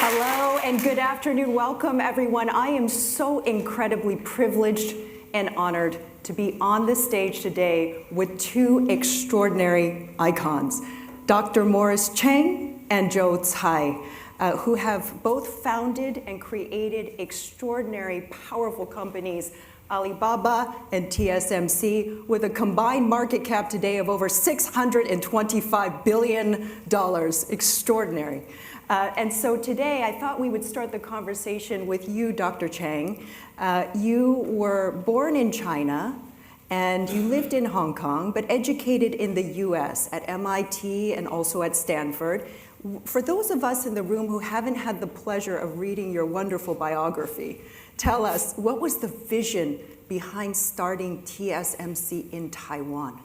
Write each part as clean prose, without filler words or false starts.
Hello and good afternoon. Welcome, everyone. I am so incredibly privileged and honored to be on this stage today with two extraordinary icons, Dr. Morris Chang and Joe Tsai, who have both founded and created extraordinary, powerful companies, Alibaba and TSMC, with a combined market cap today of over $625 billion. Extraordinary. And so today I thought we would start the conversation with you, Dr. Chang. You were born in China and you lived in Hong Kong, but educated in the US at MIT and also at Stanford. For those of us in the room who haven't had the pleasure of reading your wonderful biography, tell us, what was the vision behind starting TSMC in Taiwan?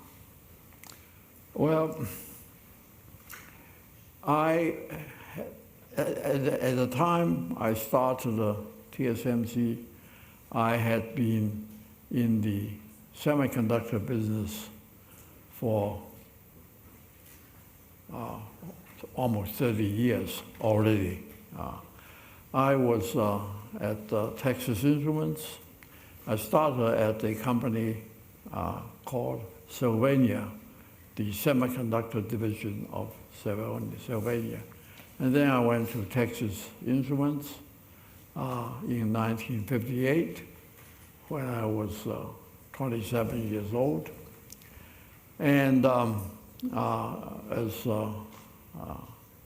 Well, at the time I started the TSMC, I had been in the semiconductor business for almost 30 years already. I was at Texas Instruments. I started at a company called Sylvania, the semiconductor division of Sylvania. And then I went to Texas Instruments in 1958 when I was 27 years old. And as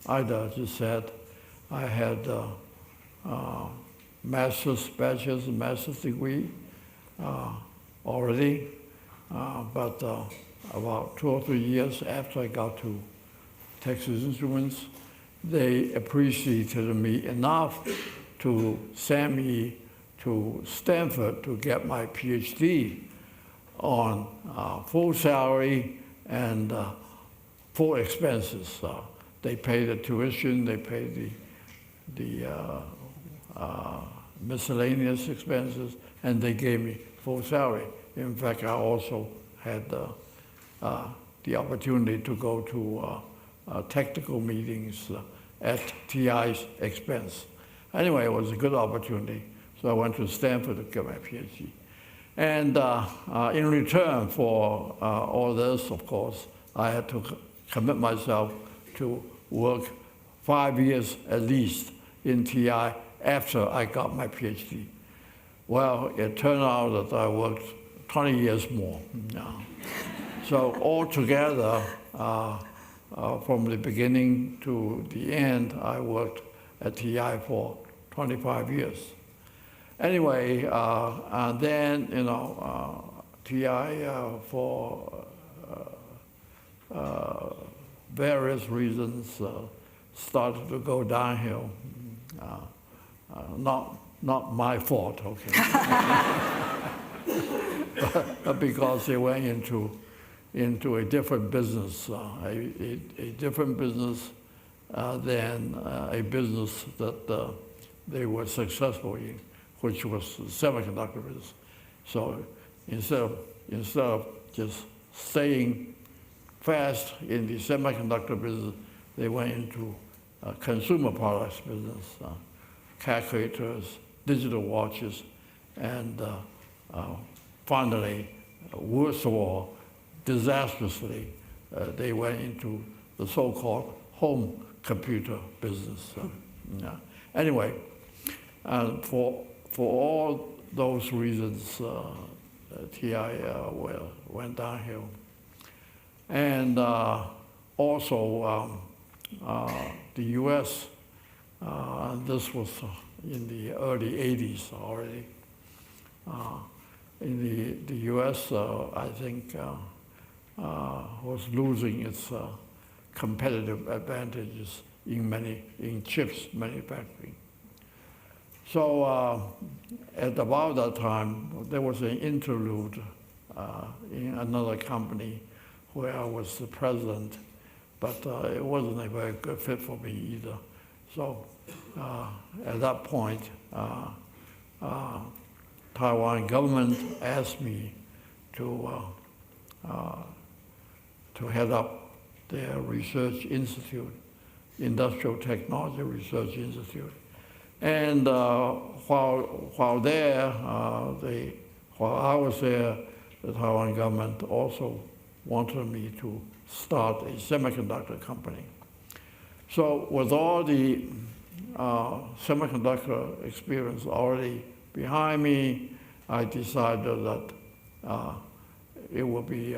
Ida just said, I had bachelor's and master's degree already, but about 2 or 3 years after I got to Texas Instruments, they appreciated me enough to send me to Stanford to get my PhD on full salary and full expenses. They paid the tuition, they paid the miscellaneous expenses, and they gave me full salary. In fact, I also had the opportunity to go to technical meetings at TI's expense. Anyway, it was a good opportunity, so I went to Stanford to get my PhD. And in return for all this, of course, I had to commit myself to work 5 years at least in TI after I got my PhD. Well, it turned out that I worked 20 years more. So altogether, from the beginning to the end, I worked at TI for 25 years. Anyway, and then, TI for various reasons started to go downhill. Not my fault, okay? but because they went into a different business, a different business than a business that they were successful in, which was the semiconductor business. So instead of just staying fast in the semiconductor business, they went into consumer products business, calculators, digital watches, and finally, worst of all, disastrously, they went into the so-called home computer business. Anyway, for all those reasons, TI went downhill. And also the US, this was in the early 80s already. In the US, I think, was losing its competitive advantages in chips manufacturing. So at about that time, there was an interlude in another company where I was the president, but it wasn't a very good fit for me either. So at that point, Taiwan government asked me to head up their research institute, Industrial Technology Research Institute. And while there, while I was there, the Taiwan government also wanted me to start a semiconductor company. So with all the semiconductor experience already behind me, I decided that it would be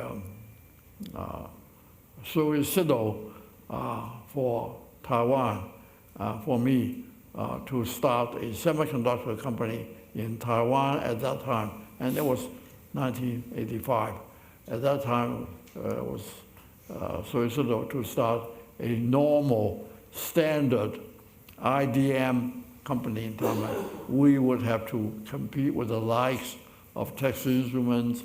suicidal for Taiwan, for me, to start a semiconductor company in Taiwan at that time. And it was 1985. At that time, it was suicidal to start a normal, standard IDM company in Taiwan. We would have to compete with the likes of Texas Instruments,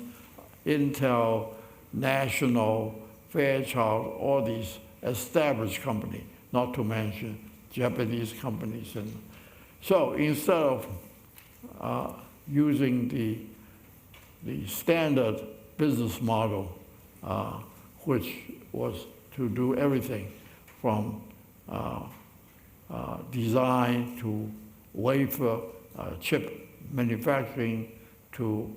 Intel, National, Fairchild, all these established companies, not to mention Japanese companies. And so instead of using the standard business model, which was to do everything from design to wafer, chip manufacturing to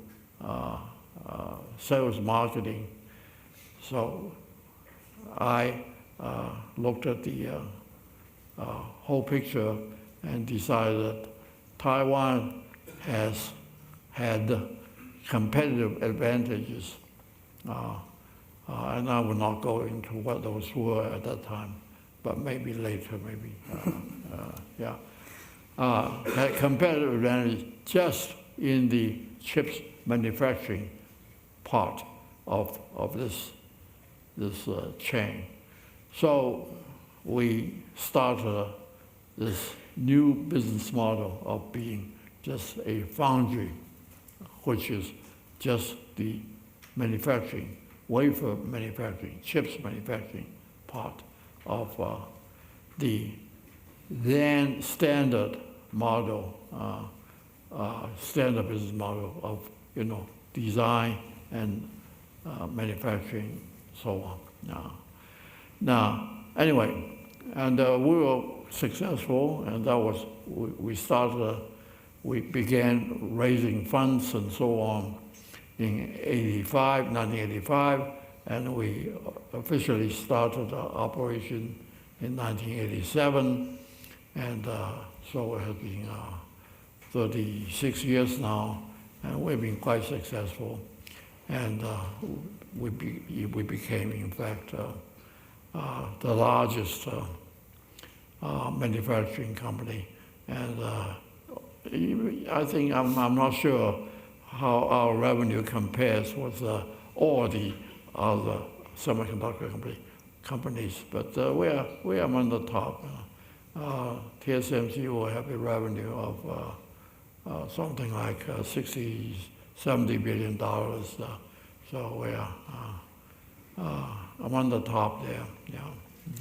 sales marketing. So I looked at the whole picture and decided that Taiwan has had competitive advantages, and I will not go into what those were at that time, but maybe later, maybe, had competitive advantage just in the chips manufacturing part of this chain. So we started this new business model of being just a foundry, which is just the manufacturing, wafer manufacturing, chips manufacturing part of the then standard model, standard business model of design and manufacturing, so on. Now, anyway, and we were successful, and that was we began raising funds and so on in 1985, and we officially started our operation in 1987, and so it has been 36 years now, and we've been quite successful, and we became, in fact, the largest manufacturing company, and I think I'm not sure how our revenue compares with all the other semiconductor companies, but we are among the top. TSMC will have a revenue of something like $60–70 billion. So we are among the top there. Yeah.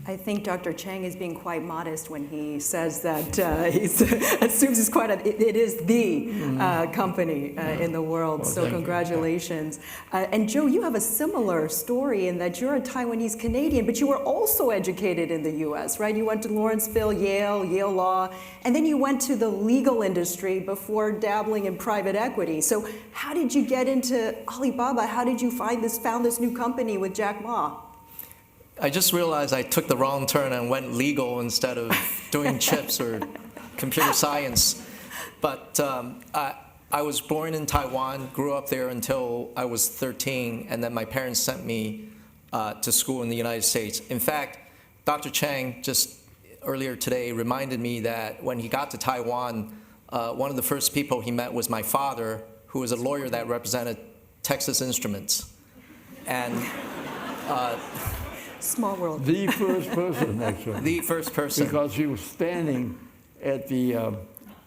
I think Dr. Chang is being quite modest when he says that he assumes it is the company in the world. Well, so congratulations. And Joe, you have a similar story in that you're a Taiwanese Canadian, but you were also educated in the U.S., right? You went to Lawrenceville, Yale Law, and then you went to the legal industry before dabbling in private equity. So how did you get into Alibaba? How did you found this new company with Jack Ma? I just realized I took the wrong turn and went legal instead of doing chips or computer science. But I was born in Taiwan, grew up there until I was 13, and then my parents sent me to school in the United States. In fact, Dr. Chang just earlier today reminded me that when he got to Taiwan, one of the first people he met was my father, who was a lawyer that represented Texas Instruments. And small world. The first person, actually. The first person. Because he was standing at the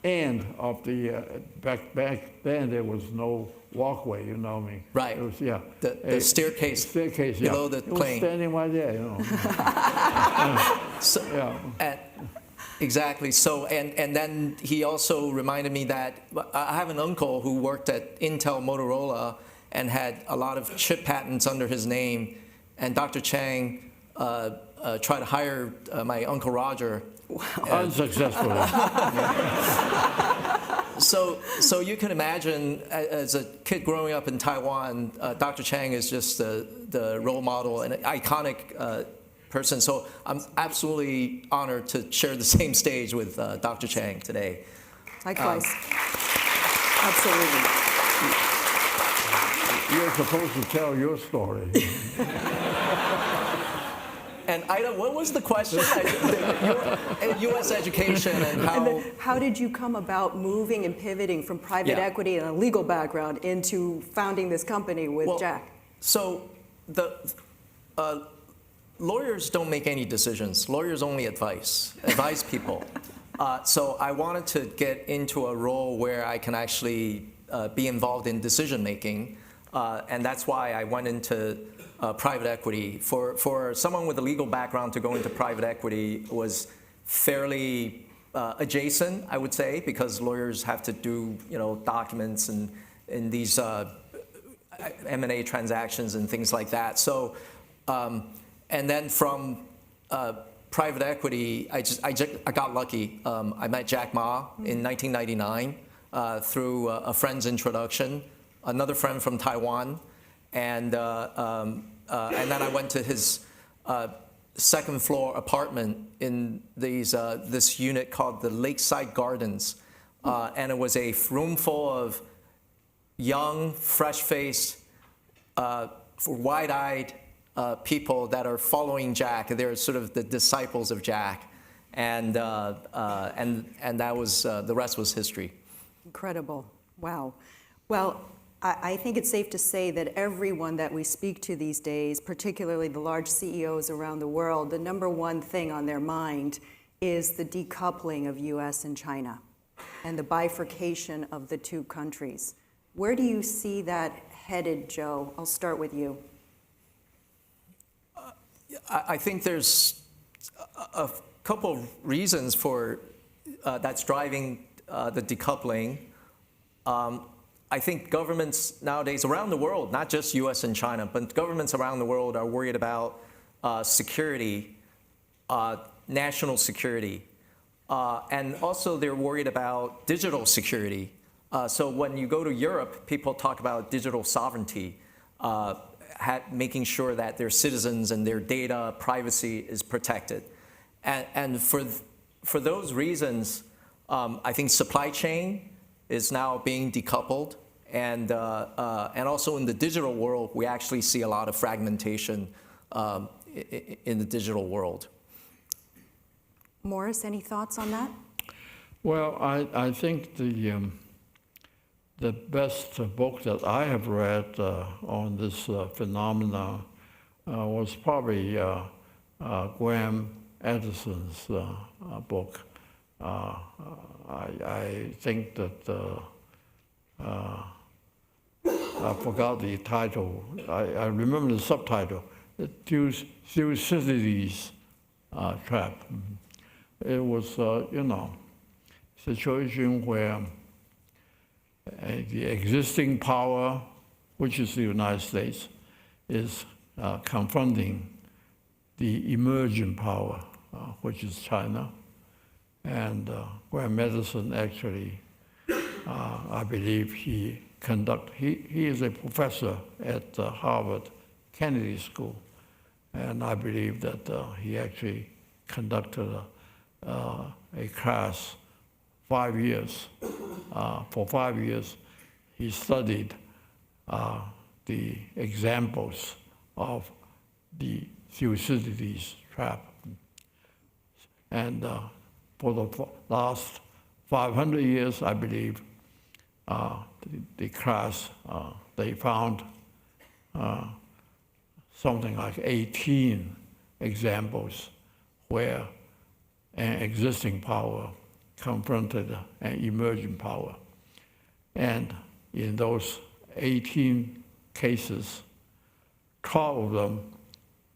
end of the, back then there was no walkway, you know what I mean? Right. It was, yeah. The staircase below the plane. He was standing right there, you know. So, yeah. Exactly. So, and then he also reminded me that I have an uncle who worked at Intel Motorola and had a lot of chip patents under his name. And Dr. Chang try to hire my Uncle Roger. Unsuccessfully. So you can imagine, as a kid growing up in Taiwan, Dr. Chang is just the role model and an iconic person. So I'm absolutely honored to share the same stage with Dr. Chang today. Likewise. Absolutely. You're supposed to tell your story. And Ida, what was the question? U.S. education and how... And then how did you come about moving and pivoting from private equity and a legal background into founding this company with Jack? So the lawyers don't make any decisions. Lawyers only advise people. So I wanted to get into a role where I can actually be involved in decision making. And that's why I went into private equity. For someone with a legal background to go into private equity was fairly adjacent, I would say, because lawyers have to do documents and in these M&A transactions and things like that. So, and then from private equity, I got lucky. I met Jack Ma in 1999 through a friend's introduction. Another friend from Taiwan, and then I went to his second floor apartment in this unit called the Lakeside Gardens, and it was a room full of young, fresh-faced, wide-eyed people that are following Jack. They're sort of the disciples of Jack, and that was the rest was history. Incredible! Wow. Well, I think it's safe to say that everyone that we speak to these days, particularly the large CEOs around the world, the number one thing on their mind is the decoupling of U.S. and China and the bifurcation of the two countries. Where do you see that headed, Joe? I'll start with you. I think there's a couple of reasons for that's driving the decoupling. I think governments nowadays around the world, not just U.S. and China, but governments around the world are worried about security, national security, and also they're worried about digital security. So when you go to Europe, people talk about digital sovereignty, making sure that their citizens and their data privacy is protected. And for those reasons, I think supply chain is now being decoupled, and also in the digital world, we actually see a lot of fragmentation in the digital world. Morris, any thoughts on that? Well, I think the best book that I have read on this phenomena was probably Graham Edison's book. I think that I forgot the title. I remember the subtitle, the Thucydides trap. It was, situation where the existing power, which is the United States, is confronting the emerging power, which is China. And Graham Edison actually, I believe he is a professor at Harvard Kennedy School. And I believe that he actually conducted a class 5 years. For 5 years, he studied the examples of the Thucydides trap. And for the last 500 years, I believe, the class, they found something like 18 examples where an existing power confronted an emerging power. And in those 18 cases, 12 of them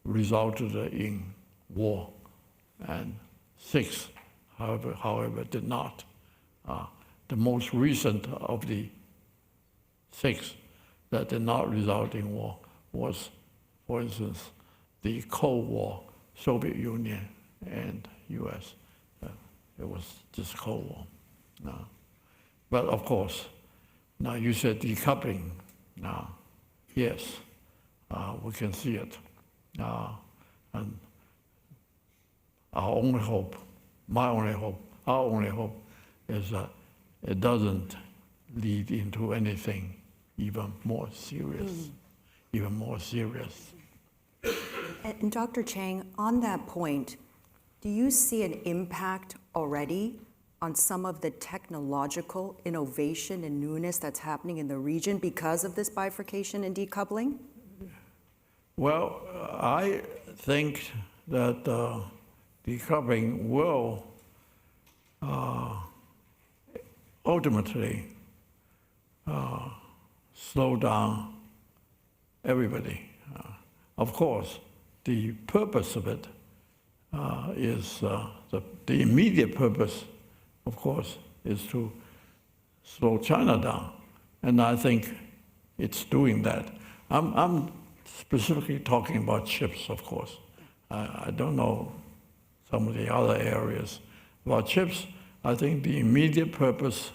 resulted in war, and 6, however, did not. The most recent of the 6 that did not result in war was, for instance, the Cold War Soviet Union and U.S. It was just Cold War. But of course, now you said decoupling. Now, yes, we can see it. And our only hope, my only hope, our only hope is that it doesn't lead into anything even more serious, even more serious. And Dr. Chang, on that point, do you see an impact already on some of the technological innovation and newness that's happening in the region because of this bifurcation and decoupling? Well, I think that decoupling will ultimately slow down everybody. Of course, the purpose of it is the immediate purpose, of course, is to slow China down, and I think it's doing that. I'm specifically talking about chips, of course. I don't know some of the other areas. About chips, I think the immediate purpose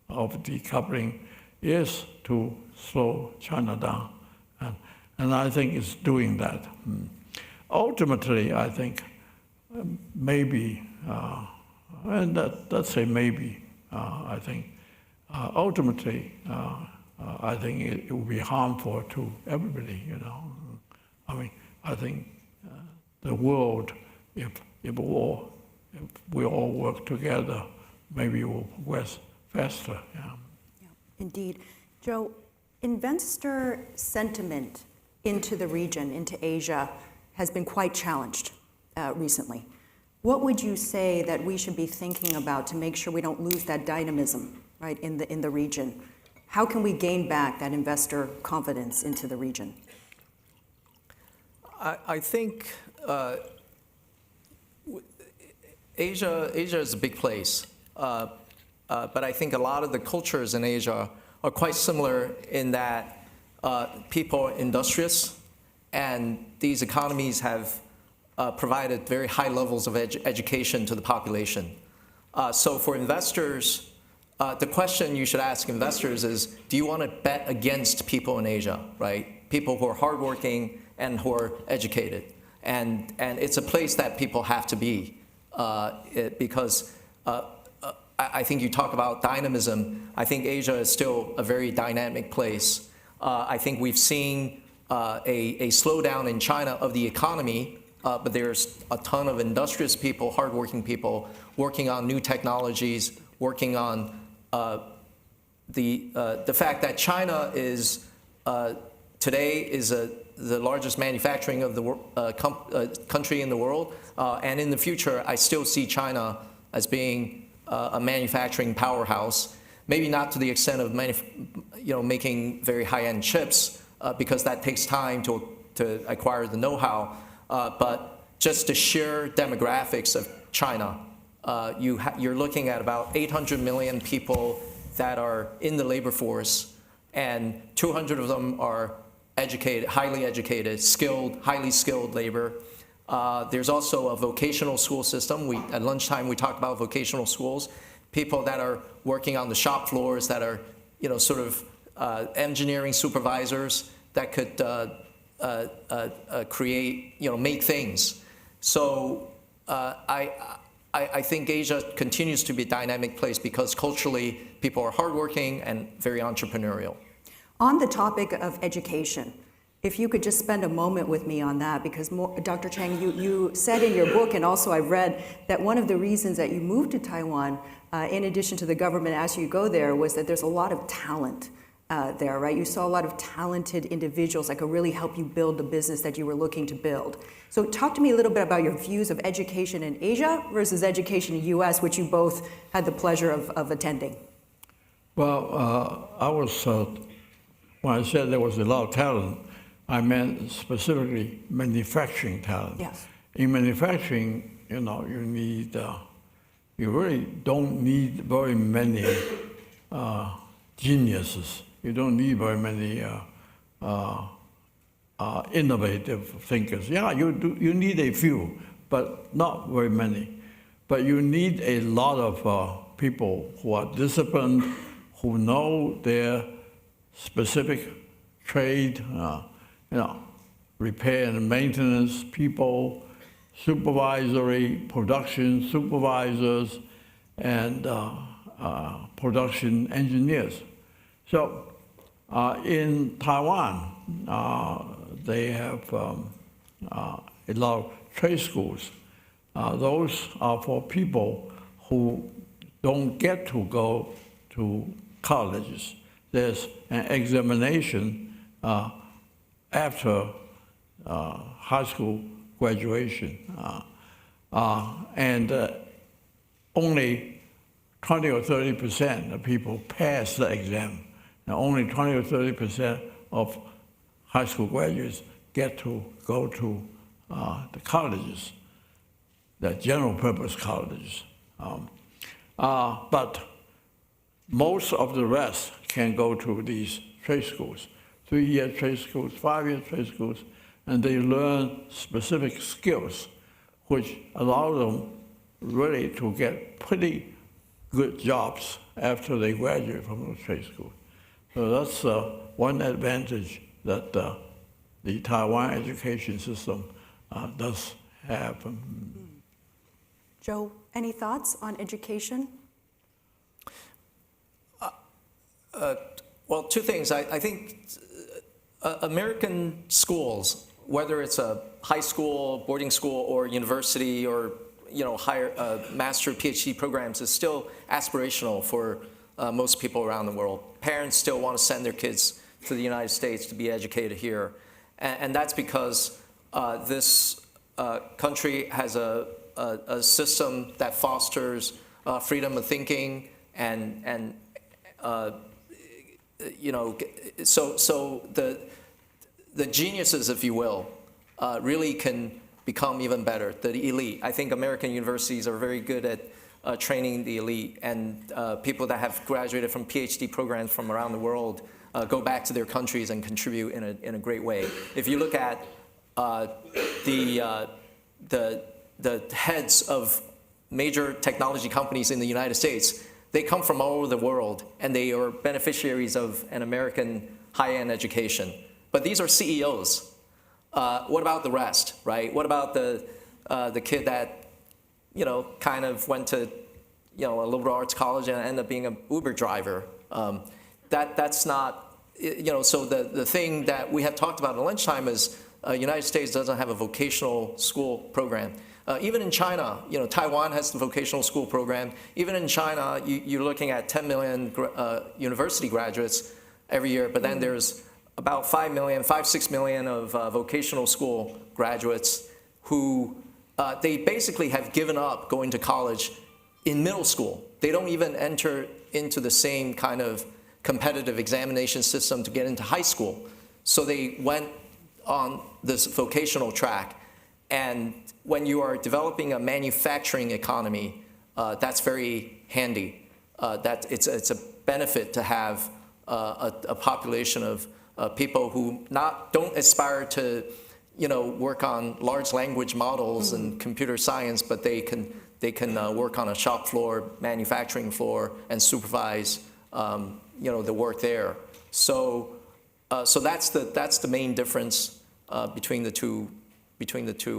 of decoupling is to slow China down, and I think it's doing that. Ultimately, I think maybe, and let's say maybe, I think ultimately, I think it will be harmful to everybody, you know. I mean, I think the world, if we all work together, maybe it will progress faster. Yeah. Yeah, indeed. Joe, investor sentiment into the region, into Asia, has been quite challenged recently. What would you say that we should be thinking about to make sure we don't lose that dynamism, right, in the region? How can we gain back that investor confidence into the region? I think Asia is a big place, but I think a lot of the cultures in Asia are quite similar in that people are industrious, and these economies have provided very high levels of education to the population. So for investors, the question you should ask investors is, do you want to bet against people in Asia, right? People who are hardworking and who are educated. And it's a place that people have to be because I think you talk about dynamism. I think Asia is still a very dynamic place. I think we've seen a slowdown in China of the economy, but there's a ton of industrious people, hardworking people, working on new technologies, working on the fact that China is today is the largest manufacturing of the country in the world, and in the future, I still see China as being a manufacturing powerhouse. Maybe not to the extent of making very high-end chips, because that takes time to acquire the know-how. But just the sheer demographics of China, you're looking at about 800 million people that are in the labor force, and 200 of them are educated, highly educated, skilled, highly skilled labor. There's also a vocational school system. At lunchtime, we talked about vocational schools, people that are working on the shop floors, that are, sort of engineering supervisors that could create, make things. So I think Asia continues to be a dynamic place because culturally people are hardworking and very entrepreneurial. On the topic of education, if you could just spend a moment with me on that, because Dr. Chang, you said in your book, and also I've read, that one of the reasons that you moved to Taiwan, in addition to the government asking you to go there, was that there's a lot of talent there, right? You saw a lot of talented individuals that could really help you build the business that you were looking to build. So talk to me a little bit about your views of education in Asia versus education in the US, which you both had the pleasure of attending. Well, I was, when I said there was a lot of talent, I meant specifically manufacturing talent. Yes. In manufacturing, you need, you really don't need very many geniuses. You don't need very many innovative thinkers. Yeah, you need a few, but not very many. But you need a lot of people who are disciplined, who know their specific trade, repair and maintenance people, supervisory, production supervisors, and production engineers. So in Taiwan, they have a lot of trade schools. Those are for people who don't get to go to colleges. There's an examination after high school graduation, and only 20 or 30% of people pass the exam. And only 20 or 30% of high school graduates get to go to the colleges, the general purpose colleges. But most of the rest can go to these trade schools, 3-year trade schools, 5-year trade schools, and they learn specific skills which allow them really to get pretty good jobs after they graduate from those trade schools. So that's one advantage that the Taiwan education system does have. Joe, any thoughts on education? Well, two things. I think American schools, whether it's a high school, boarding school, or university, or higher master PhD programs, is still aspirational for most people around the world. Parents still want to send their kids to the United States to be educated here, and that's because this country has a system that fosters freedom of thinking and so the geniuses, if you will, really can become even better, the elite. I think American universities are very good at training the elite, and people that have graduated from PhD programs from around the world go back to their countries and contribute in a great way. If you look at the heads of major technology companies in the United States, they come from all over the world, and they are beneficiaries of an American high-end education. But these are CEOs. What about the rest, right? What about the kid that, kind of went to, a liberal arts college and ended up being an Uber driver? That's not, so the thing that we have talked about at lunchtime is United States doesn't have a vocational school program. Even in China, Taiwan has the vocational school program. Even in China, you're looking at 10 million university graduates every year, but then there's about 6 million of vocational school graduates who they basically have given up going to college in middle school. They don't even enter into the same kind of competitive examination system to get into high school. So they went on this vocational track. And when you are developing a manufacturing economy, that's very handy. That it's a benefit to have a population of people who don't aspire to, work on large language models and computer science, but they can work on a shop floor, manufacturing floor, and supervise, the work there. So that's the main difference between the two.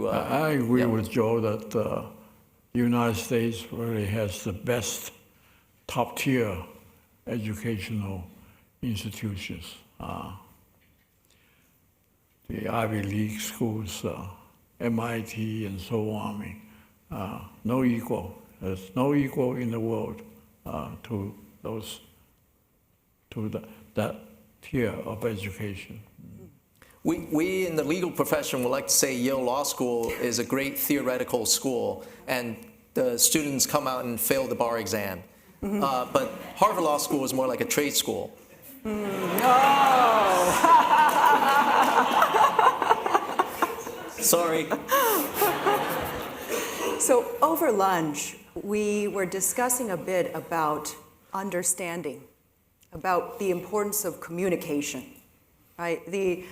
I agree with Joe that the United States really has the best top-tier educational institutions. The Ivy League schools, MIT and so on, no equal. There's no equal in the world to that tier of education. We in the legal profession would like to say Yale Law School is a great theoretical school, and the students come out and fail the bar exam. But Harvard Law School is more like a trade school. Sorry. So over lunch, we were discussing a bit about understanding, about the importance of communication. right? The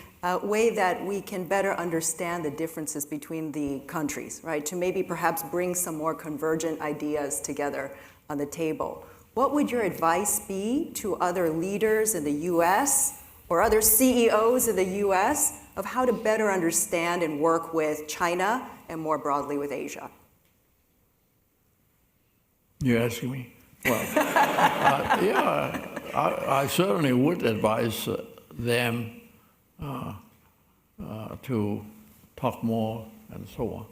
way that we can better understand the differences between the countries, right? To maybe perhaps bring some more convergent ideas together on the table. What would your advice be to other leaders in the US or other CEOs in the US of how to better understand and work with China and more broadly with Asia? You're asking me? Well, yeah, I certainly would advise them to talk more and so on.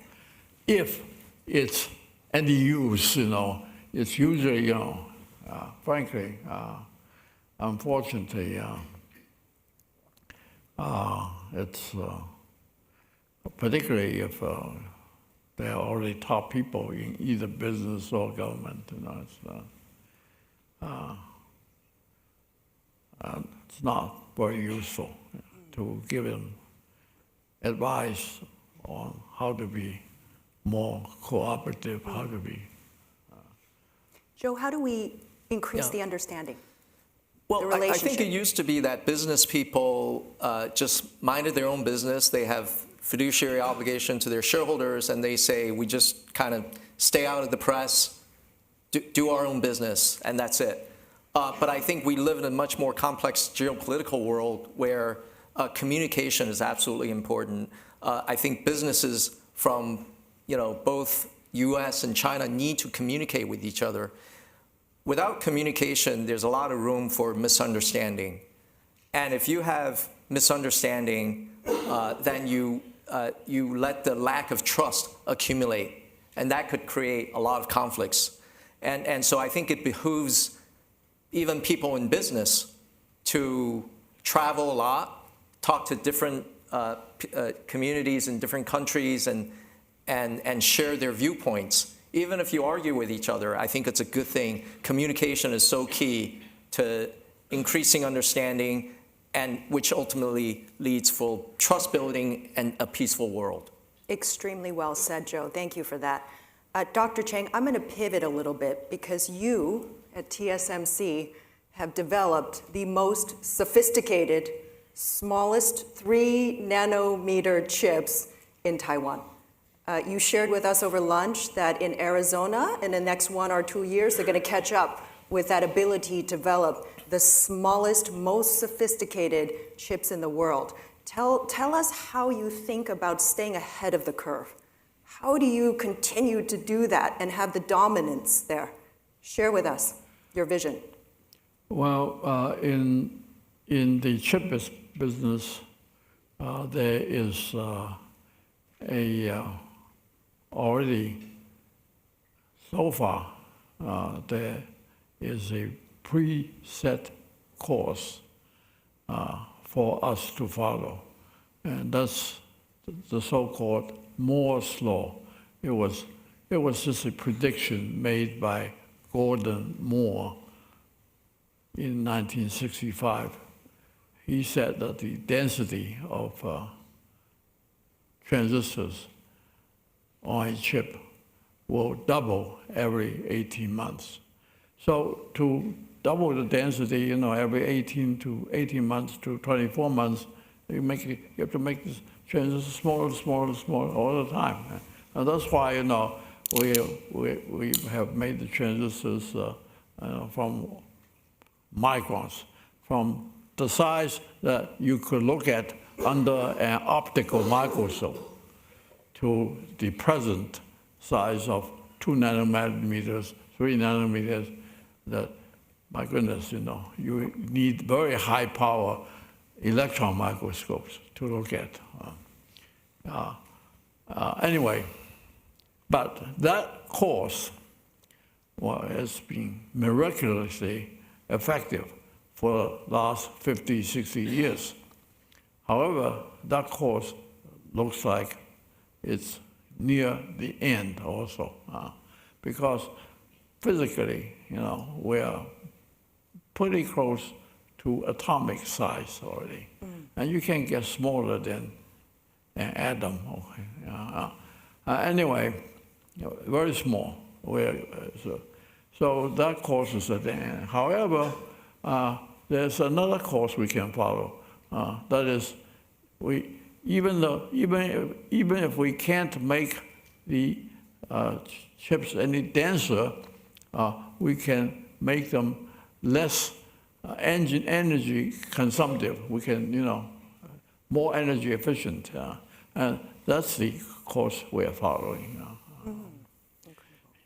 If it's any use, it's usually, frankly, unfortunately, it's particularly if they're already top people in either business or government, it's not very useful to give them advice on how to be more cooperative, how to be. Joe, how do we increase Yeah. the understanding? Well, The I think relationship. it used to be that business people just minded their own business. They have fiduciary obligation to their shareholders, and they say, we just kind of stay out of the press, do our own business, and that's it. But I think we live in a much more complex geopolitical world where communication is absolutely important. I think businesses from both U.S. and China need to communicate with each other. Without communication, there's a lot of room for misunderstanding. And if you have misunderstanding, then you let the lack of trust accumulate. And that could create a lot of conflicts. And so I think it behooves even people in business to travel a lot, talk to different communities in different countries and share their viewpoints. Even if you argue with each other, I think it's a good thing. Communication is so key to increasing understanding, and which ultimately leads for trust building and a peaceful world. Extremely well said, Joe. Thank you for that. Dr. Chang, I'm going to pivot a little bit because you at TSMC have developed the most sophisticated, smallest 3 nanometer chips in Taiwan. You shared with us over lunch that in Arizona, in the next 1 or 2 years, they're going to catch up with that ability to develop the smallest, most sophisticated chips in the world. Tell us how you think about staying ahead of the curve. How do you continue to do that and have the dominance there? Share with us your vision. Well, in the chip business, there is already so far there is a preset course for us to follow, and that's the so-called Moore's law. It was just a prediction made by Gordon Moore in 1965. He said that the density of transistors on a chip will double every 18 months. So to double the density, every 18 months to 24 months, you have to make this transistor smaller all the time. And that's why, we have made the transistors from microns, from the size that you could look at under an optical microscope to the present size of 2 nanometers, 3 nanometers, that, my goodness, you need very high power electron microscopes to look at. Anyway, but that course has been miraculously effective for the last 50, 60 years. However, that course looks like it's near the end also, because physically, we are pretty close to atomic size already. And you can't get smaller than an atom. Okay? Anyway, very small. So that course is at the end. However, there's another course we can follow, That is, even if we can't make the chips any denser, we can make them less energy consumptive. We can, more energy efficient, and that's the course we're following.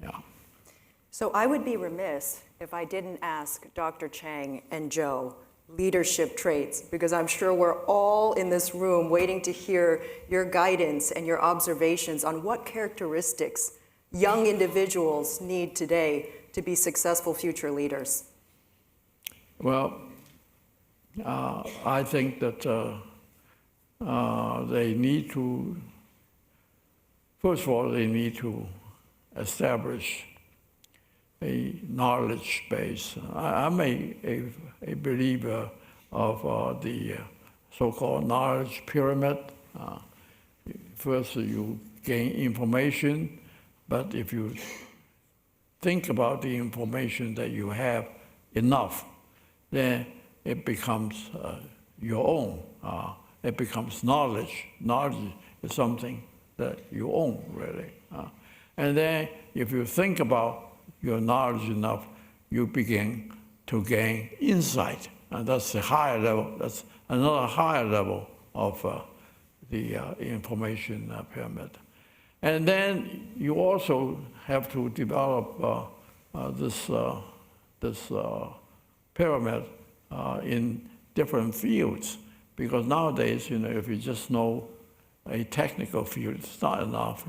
Yeah. So I would be remiss if I didn't ask Dr. Chang and Joe leadership traits, because I'm sure we're all in this room waiting to hear your guidance and your observations on what characteristics young individuals need today to be successful future leaders. Well, I think that they need to, first of all, they need to establish a knowledge base. I'm a believer of the so-called knowledge pyramid. First, you gain information, but if you think about the information that you have enough, then it becomes your own. It becomes knowledge. Knowledge is something that you own, really. And then if you think about your knowledge enough, you begin to gain insight. And that's a higher level. That's another higher level of the information pyramid. And then you also have to develop this pyramid in different fields, because nowadays, if you just know a technical field, it's not enough.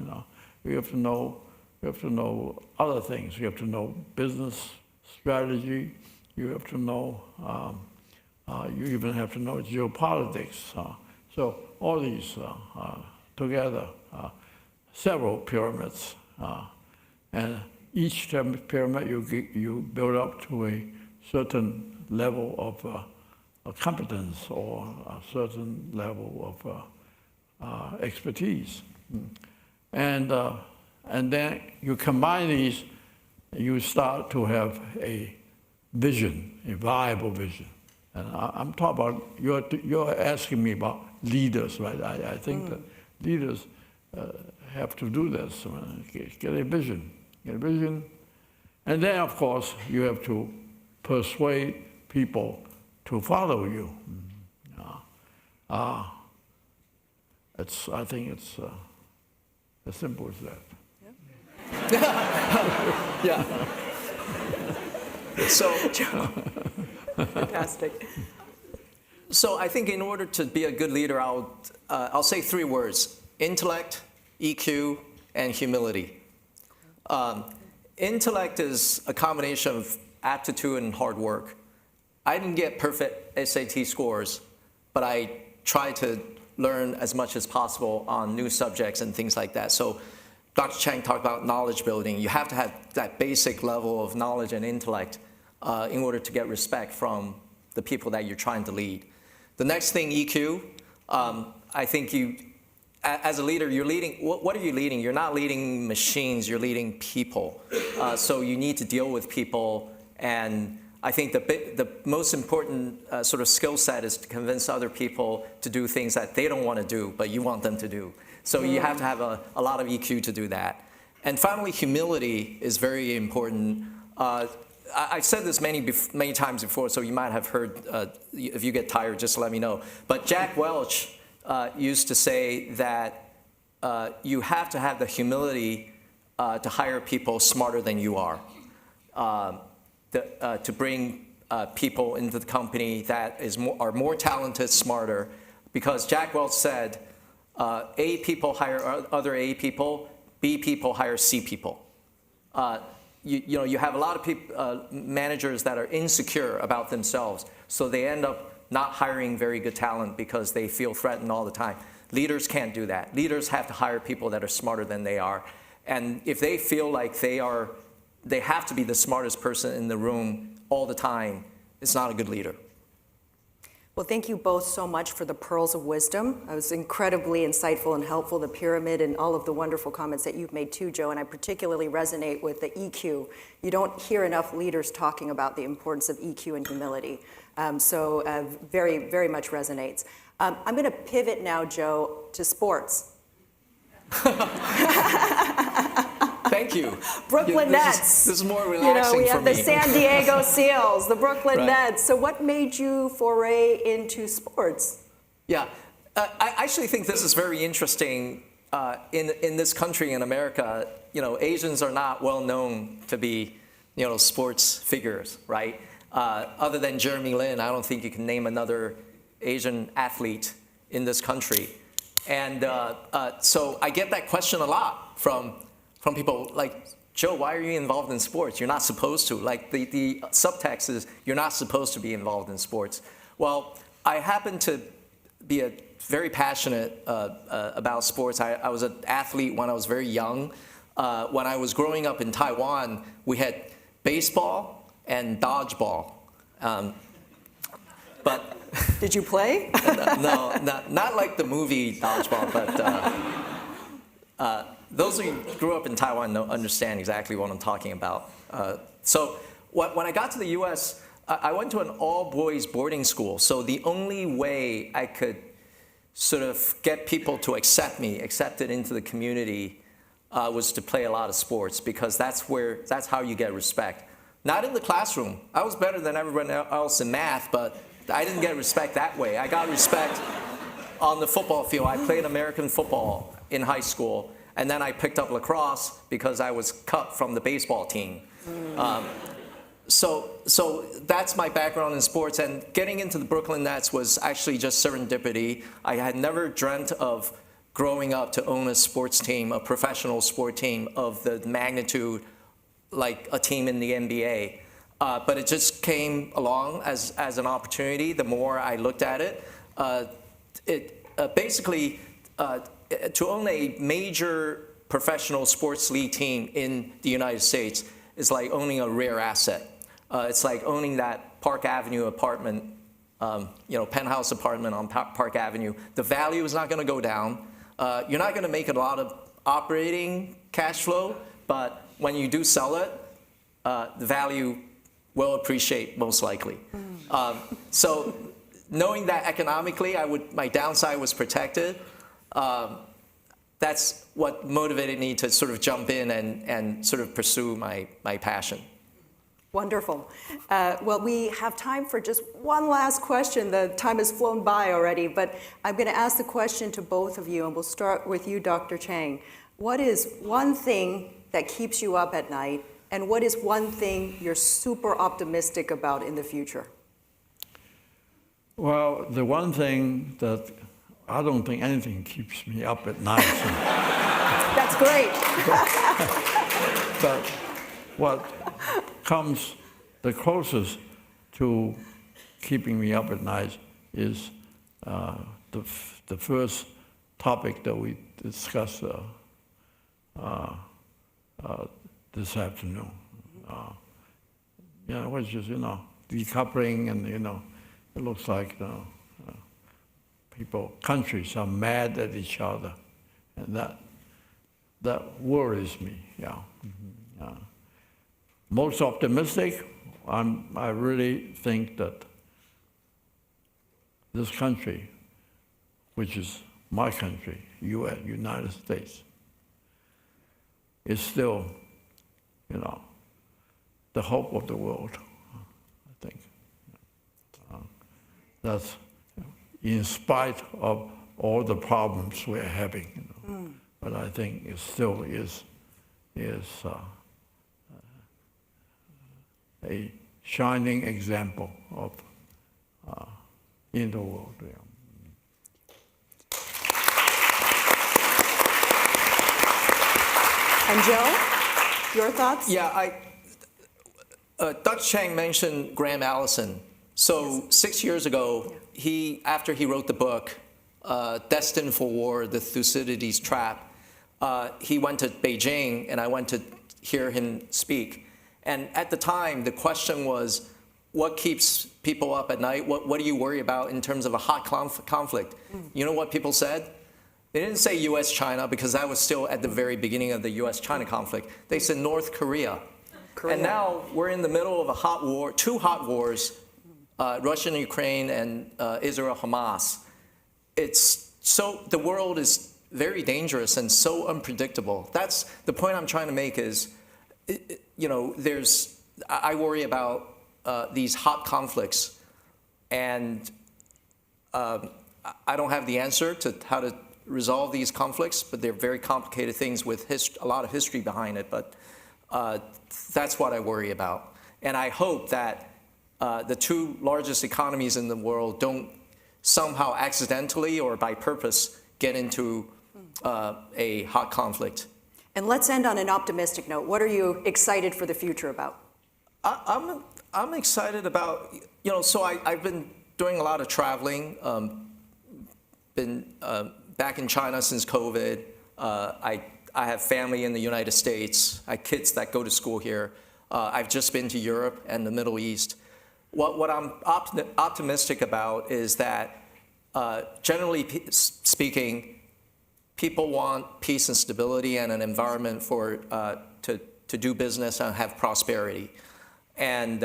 You have to know other things. You have to know business strategy. You have to know. You even have to know geopolitics. So all these together, several pyramids, and each pyramid you build up to a certain level of competence or a certain level of expertise, and then you combine these, you start to have a vision, a viable vision. And I'm talking about, you're asking me about leaders, right? I think that leaders have to do this, get a vision, and then of course you have to persuade people to follow you. I think it's as simple as that. Yeah. So, Fantastic. so I think in order to be a good leader, I'll say 3 words: intellect, EQ, and humility. Intellect is a combination of aptitude and hard work. I didn't get perfect SAT scores, but I tried to learn as much as possible on new subjects and things like that. So Dr. Chang talked about knowledge building. You have to have that basic level of knowledge and intellect in order to get respect from the people that you're trying to lead. The next thing, EQ. I think as a leader, you're leading, what are you leading? You're not leading machines, you're leading people. So you need to deal with people, and I think the most important sort of skill set is to convince other people to do things that they don't want to do, but you want them to do. So you have to have a lot of EQ to do that. And finally, humility is very important. I've said this many times before, so you might have heard, if you get tired, just let me know. But Jack Welch used to say that you have to have the humility to hire people smarter than you are. To bring people into the company that are more talented, smarter, because Jack Welch said, A people hire other A people, B people hire C people. You have a lot of people, managers that are insecure about themselves, so they end up not hiring very good talent because they feel threatened all the time. Leaders can't do that. Leaders have to hire people that are smarter than they are, and if they feel like they have to be the smartest person in the room all the time, it's not a good leader. Well, thank you both so much for the pearls of wisdom. It was incredibly insightful and helpful, the pyramid and all of the wonderful comments that you've made too, Joe, and I particularly resonate with the EQ. You don't hear enough leaders talking about the importance of EQ and humility. Very, very much resonates. I'm going to pivot now, Joe, to sports. Thank you. Brooklyn Nets. This is more relaxing we for have me. the San Diego Seals, the Brooklyn Right. Nets. So what made you foray into sports? Yeah, I actually think this is very interesting. In this country, in America, Asians are not well known to be, sports figures, right? Other than Jeremy Lin, I don't think you can name another Asian athlete in this country. And so I get that question a lot from people like, Joe, why are you involved in sports? You're not supposed to. Like the subtext is, you're not supposed to be involved in sports. Well, I happen to be very passionate about sports. I was an athlete when I was very young. When I was growing up in Taiwan, we had baseball and dodgeball. But Did you play? no, not like the movie Dodgeball, but those who grew up in Taiwan understand exactly what I'm talking about. So when I got to the U.S., I went to an all-boys boarding school. So the only way I could sort of get people to accept me, accepted into the community, was to play a lot of sports, because that's how you get respect. Not in the classroom. I was better than everyone else in math, but I didn't get respect that way. I got respect on the football field. I played American football in high school, and then I picked up lacrosse because I was cut from the baseball team. So that's my background in sports, and getting into the Brooklyn Nets was actually just serendipity. I had never dreamt of growing up to own a sports team, a professional sport team of the magnitude like a team in the NBA. But it just came along as an opportunity. The more I looked at it, basically to own a major professional sports league team in the United States is like owning a rare asset. It's like owning that Park Avenue apartment, penthouse apartment on Park Avenue. The value is not going to go down. You're not going to make a lot of operating cash flow, but when you do sell it, the value will appreciate most likely. So knowing that economically my downside was protected, that's what motivated me to sort of jump in and sort of pursue my passion. Wonderful. Well, we have time for just one last question. The time has flown by already, but I'm going to ask the question to both of you, and we'll start with you, Dr. Chang. What is one thing that keeps you up at night, and what is one thing you're super optimistic about in the future? Well, the one thing that I don't think anything keeps me up at night. That's great. But what comes the closest to keeping me up at night is the first topic that we discussed this afternoon. Which is, decoupling, and, it looks like countries are mad at each other, and that worries me, yeah. Most optimistic, I really think that this country, which is my country, U.S., United States, is still, the hope of the world, I think. That's in spite of all the problems we're having, but I think it still is a shining example of in the world. Yeah. And Joe, your thoughts? Yeah, Dr. Chang mentioned Graham Allison. So 6 years ago, after he wrote the book, Destined for War, The Thucydides Trap, he went to Beijing, and I went to hear him speak. And at the time, the question was, what keeps people up at night? What do you worry about in terms of a hot conflict? You know what people said? They didn't say U.S.-China because that was still at the very beginning of the U.S.-China conflict. They said North Korea. And now we're in the middle of a hot war, two hot wars, Russia and Ukraine and Israel-Hamas. The world is very dangerous and so unpredictable. That's the point I'm trying to make is, I worry about these hot conflicts, and I don't have the answer to how to resolve these conflicts, but they're very complicated things with a lot of history behind it. But that's what I worry about. And I hope that the two largest economies in the world don't somehow accidentally or by purpose get into a hot conflict. And let's end on an optimistic note. What are you excited for the future about? I'm excited about, so I've been doing a lot of traveling, been back in China since COVID. I have family in the United States. I have kids that go to school here. I've just been to Europe and the Middle East. What I'm optimistic about is that, generally speaking, people want peace and stability and an environment to do business and have prosperity. And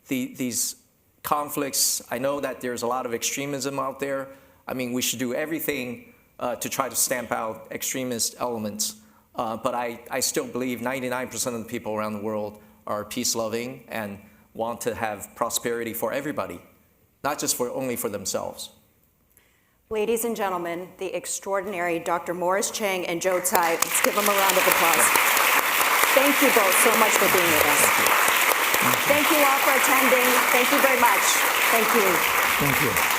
these conflicts, I know that there's a lot of extremism out there. I mean, we should do everything to try to stamp out extremist elements. But I still believe 99% of the people around the world are peace-loving and want to have prosperity for everybody, not just only for themselves. Ladies and gentlemen, the extraordinary Dr. Morris Chang and Joe Tsai. Let's give them a round of applause. Thank you both so much for being with us. Thank you all for attending. Thank you very much. Thank you. Thank you.